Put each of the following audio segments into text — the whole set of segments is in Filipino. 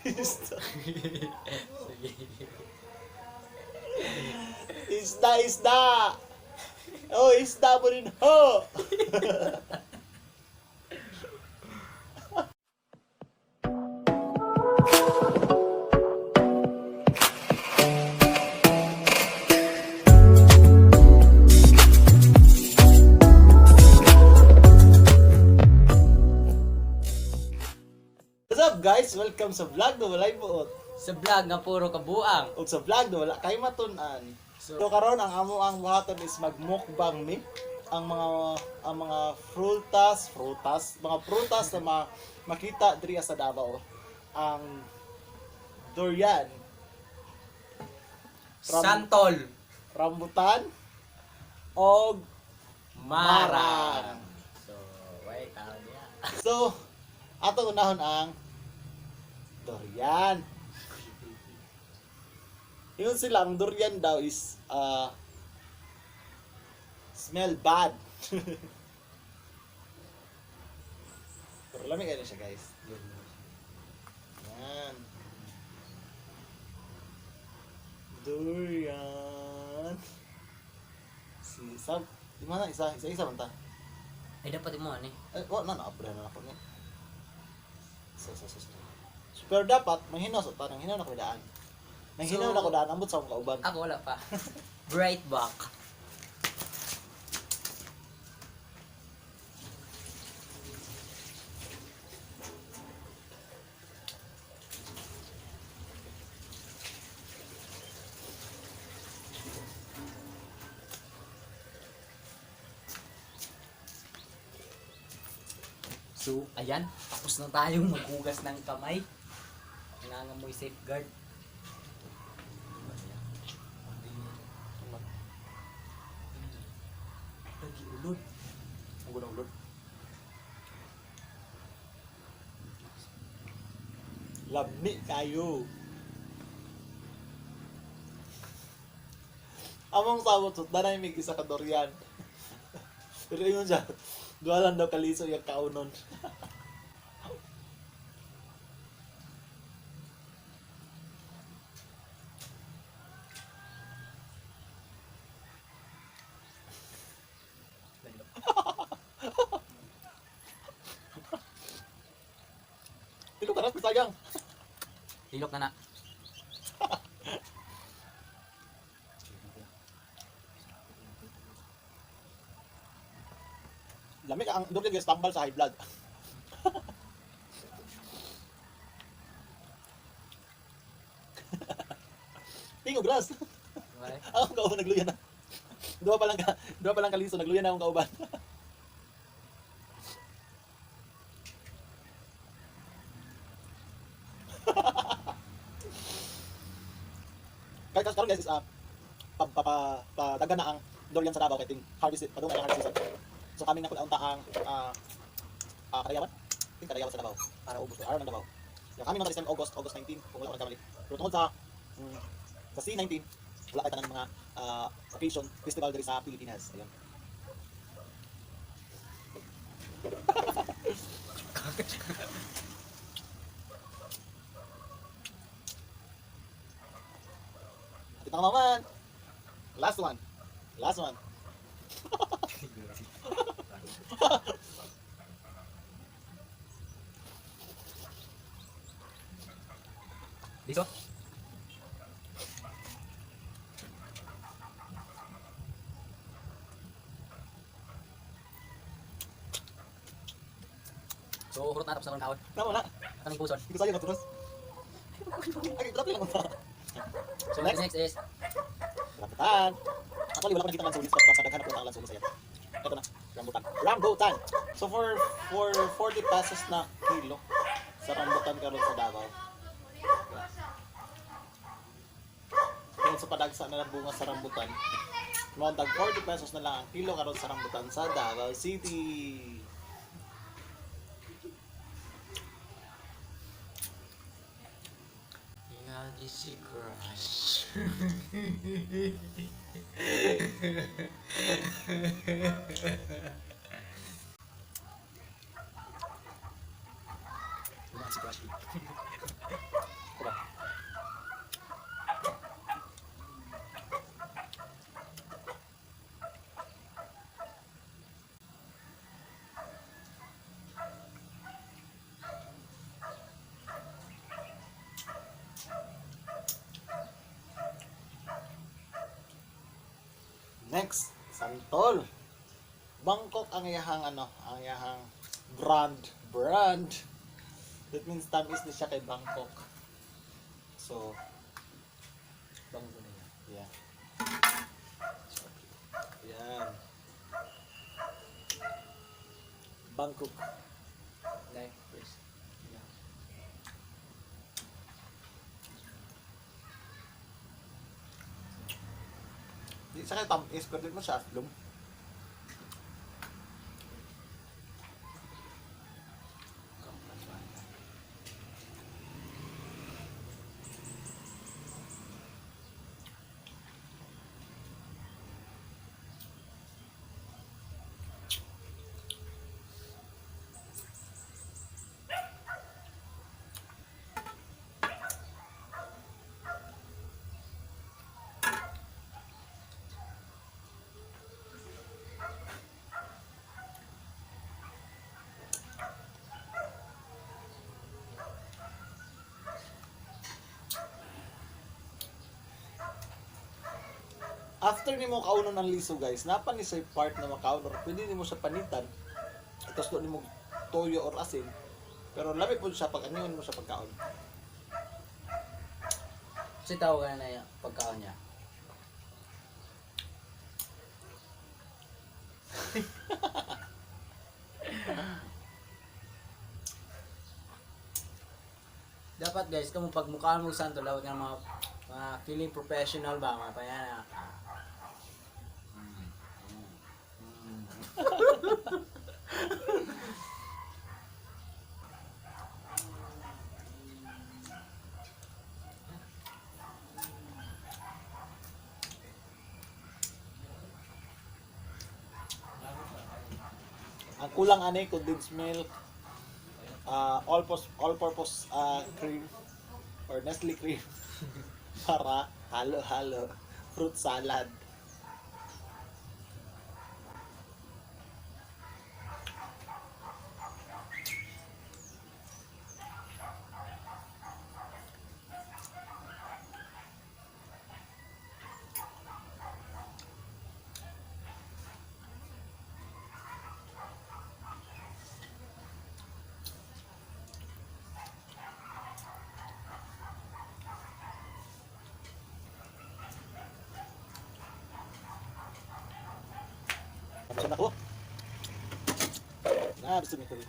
Isda. Sige. Isda, isda. Oh, isda mo rin ho. What's up guys? Welcome sa vlog na walay buot. Sa vlog nga puro kabuang. Ug sa vlog na wala kay matun-an. So karon ang amo ang buhaton is magmukbang mi ang mga mga prutas na makita diri sa Davao. Ang durian, Santol. rambutan, og Marang. So, wait, tao niya. so ato unahon ang durian. Yun sila, ang durian daw is smell bad. Pero lamig ano siya guys. Yan. Durian. Si Sab, di mana isa man ta. Ay, dapat mo ani. Eh, na na-upload na ako niya. So. Pero dapat, manghinos o parang hinaw na ko daan. Nanghiнаw na ko daan, ambot sa akong kauban. Ako wala pa. Bright back. So, ayan. Tapos na tayong maghugas ng kamay. Nangangamoy safeguard. Lagi ulod. Ang ulod. Lami kayo. Among sabot sa danay mig isa ka durian. Pero yun siya, duwalan daw kaliso yung kaunon. Ito karas sayang. Tilok na na. Lamig ang durian guys, tambal sa high blood. Tingo bras. Okay. Ako kauban nagluyan na. Dua pa lang kaliso nagluyan na akong kauban. Kahit karon guys is padagan na ang durian sa Davao kay ting harvest padung ang harvest season. So kami na kun unta ang Karayawan. Ting Karayawan sa Davao para ubos araw ng Davao. Yung kami mga August 19 kung wala ko nagkamali. Pero tungkol sa C19 wala kay tanang mga occasion festival diri sa Pilipinas. Ayun. Kita naman. Last one. Dito. So, urot na tapos na ng kaon. Tama na. Kaming puson. Hindi ko sayang matunos. Ay, dapat lang mo. So, next is Rambutan. Actually, wala ko nakita ng lansunis. Papadaghan po ang lansunis sa'yo. Ito na. Rambutan. So, for 40 pesos na kilo sa rambutan karon sa Davao. Kung sa padagsa na ng bunga sa rambutan, mga tag 40 pesos na lang ang kilo karon sa rambutan sa Davao City. Easy crush. Si crush. Next, santol. Bangkok ang iyahang ang iyahang brand. That means tamis na siya kay Bangkok. So, Bangko na yan. yeah. Yan. Bangkok. Like first. Yeah. Di sa kay tamis, pero di mo siya aslom. After nimo kaunon ng liso guys, napa ni sa part na makaon or pwede nimo siya panitan. Tapos doon nimo toyo or asin. Pero labi po siya pag aniwan mo siya pagkaon. Kasi tawag ka na yung pagkaon niya. Dapat guys, kung pagmukhaan mo santo, lawat ng mga feeling professional ba, mga payana. Ang kulang ani condensed milk, all-purpose cream or Nestle cream para halo-halo fruit salad. Tapos na ko. Gusto nito rin.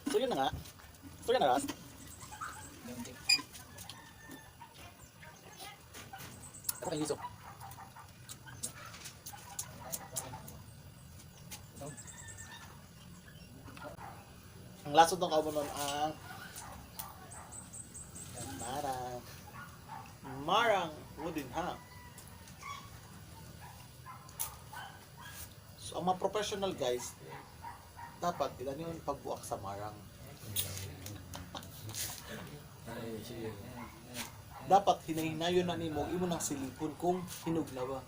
So yun na nga. So yun na Ras. Ako kay Liso. Ang lasod ng kaumanon ang marang wooden ha. So ang mga professional guys, dapat ilan yung pagbuak sa marang. Dapat hinahinayon na nimo imo ng silipon kung hinog na ba.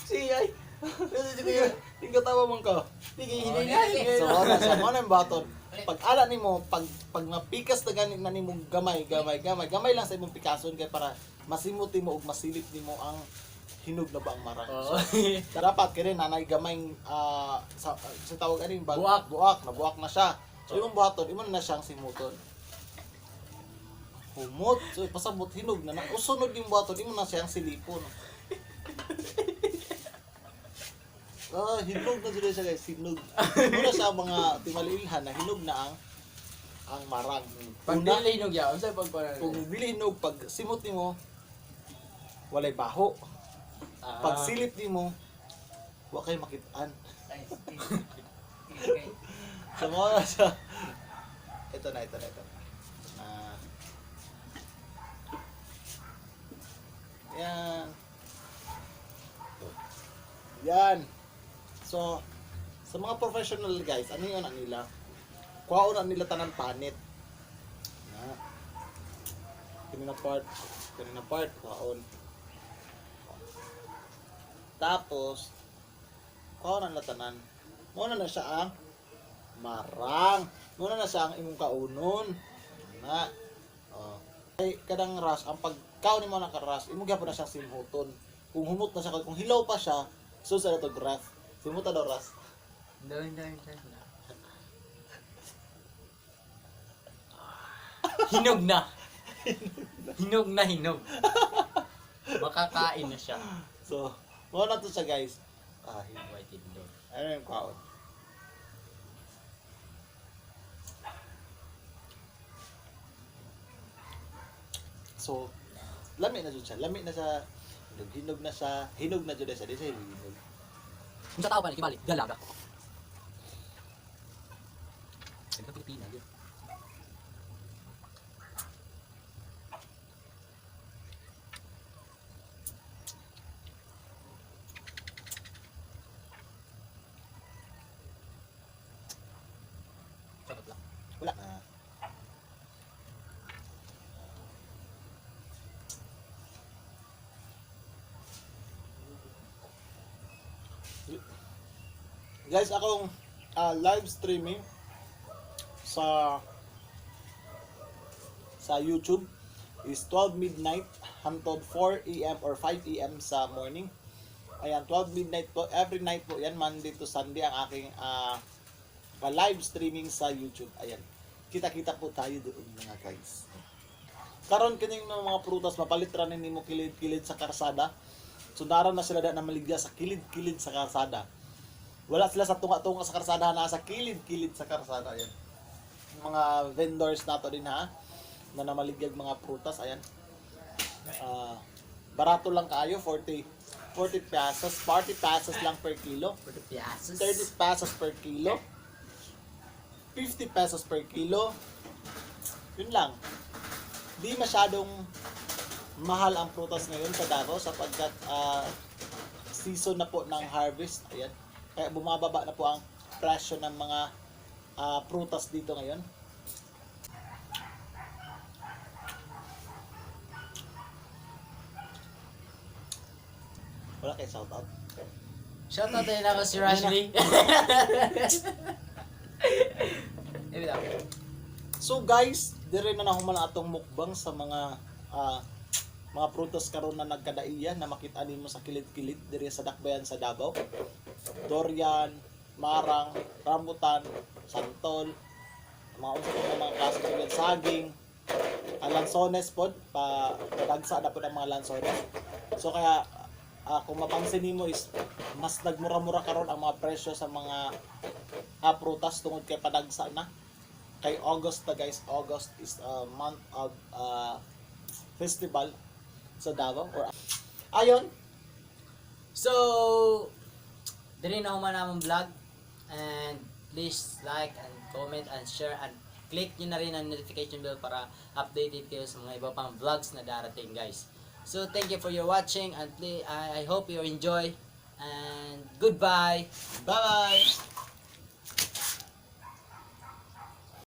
Siyay. Tingka tawa man ka. So wala siya mo nang baton. Pag ala nimo, pag napikas na gani na nimo gamay lang sa imong pikason kay para masimot mo ug masilip nimo ang hinog na ba ang marang. So, dapat kini nanay gamay sa tawag ani buak na siya. So imong buhaton, imo na siyang simuton. Humot, so pasabot hinog na usunod yung buhaton, imo na siyang silipon. Hinog na siya guys, hinog. Muna sa mga timalilhan na hinog na ang marang. Pag dili hinog ya, unsay pagparan? Kung dili hinog, pag simot nimo walay baho. Pag silip nimo, wa kay makit-an. So mo na siya. Ito na. Yan. So, sa mga professional guys, ano yun ang nila? Kuhaon ang nila tanan panit. Na. Kanina part, kuhaon. Tapos, kuhaon ang nila tanan. Muna na siya ang marang. Muna na siya ang imong kaunon. Na. Oh. Ay kadang ras ang pagkaon nimo na karas, imo gyapon na siya simhuton. Kung humot na siya, kung hilaw pa siya, so sa to graph. Simhuta daw ras. Doon. Hinog na. Hinog. Makakain na siya. So, muna to siya guys. White indoor. Ano yung kaon? So, lami na dyan siya. Lami na siya. Hinog na siya. Hinog na dyan siya. Di siya hinog. Kung sa tao pa na kibali, galaga. Sa Pilipina yun. Sarap lang. Wala. Guys, akong live streaming sa YouTube is 12 midnight hangtod 4 AM or 5 AM sa morning. Ayan, 12 midnight po. Every night po yan, Monday to Sunday ang aking live streaming sa YouTube. Ayan. Kita-kita po tayo doon mga guys. Karon kining mga prutas mapalit ra nimo kilid-kilid sa karsada. Sundaran na sila na maligya sa kilid-kilid sa karsada. Wala sila sa tunga-tunga sa karsada, na sa kilid-kilid sa karsada. Ayan. Mga vendors nato din ha na namaligyag mga prutas. Ayan. Barato lang kayo, 40 pesos, 40 pesos lang per kilo. 40 pesos. 30 pesos per kilo. 50 pesos per kilo. Yun lang. Di masyadong mahal ang prutas ngayon sa Davao sapagkat season na po ng harvest. Ayan. Kaya bumababa na po ang presyo ng mga prutas dito ngayon. Wala kayo shoutout. Shoutout din ako si Rashley. So guys, dire na nahuman atong mukbang sa mga prutas karon na nagkadaiya na makita nimo sa kilid-kilid dire sa dakbayan sa Davao. Durian, marang, rambutan, santol, mga unsa pa mga klase tulad saging, lansones pod padagsa na pod ang mga lansones. So kaya kung mapansin nimo is mas nagmura-mura karon ang mga presyo sa mga prutas tungod kay padagsa na. Kay August na guys, August is a month of festival sa Davao. Ayon. So, diri na human namang vlog. And please like and comment and share and click nyo na rin ang notification bell para updated kayo sa mga iba pang vlogs na darating guys. So, thank you for your watching and I hope you enjoy and goodbye. Bye-bye.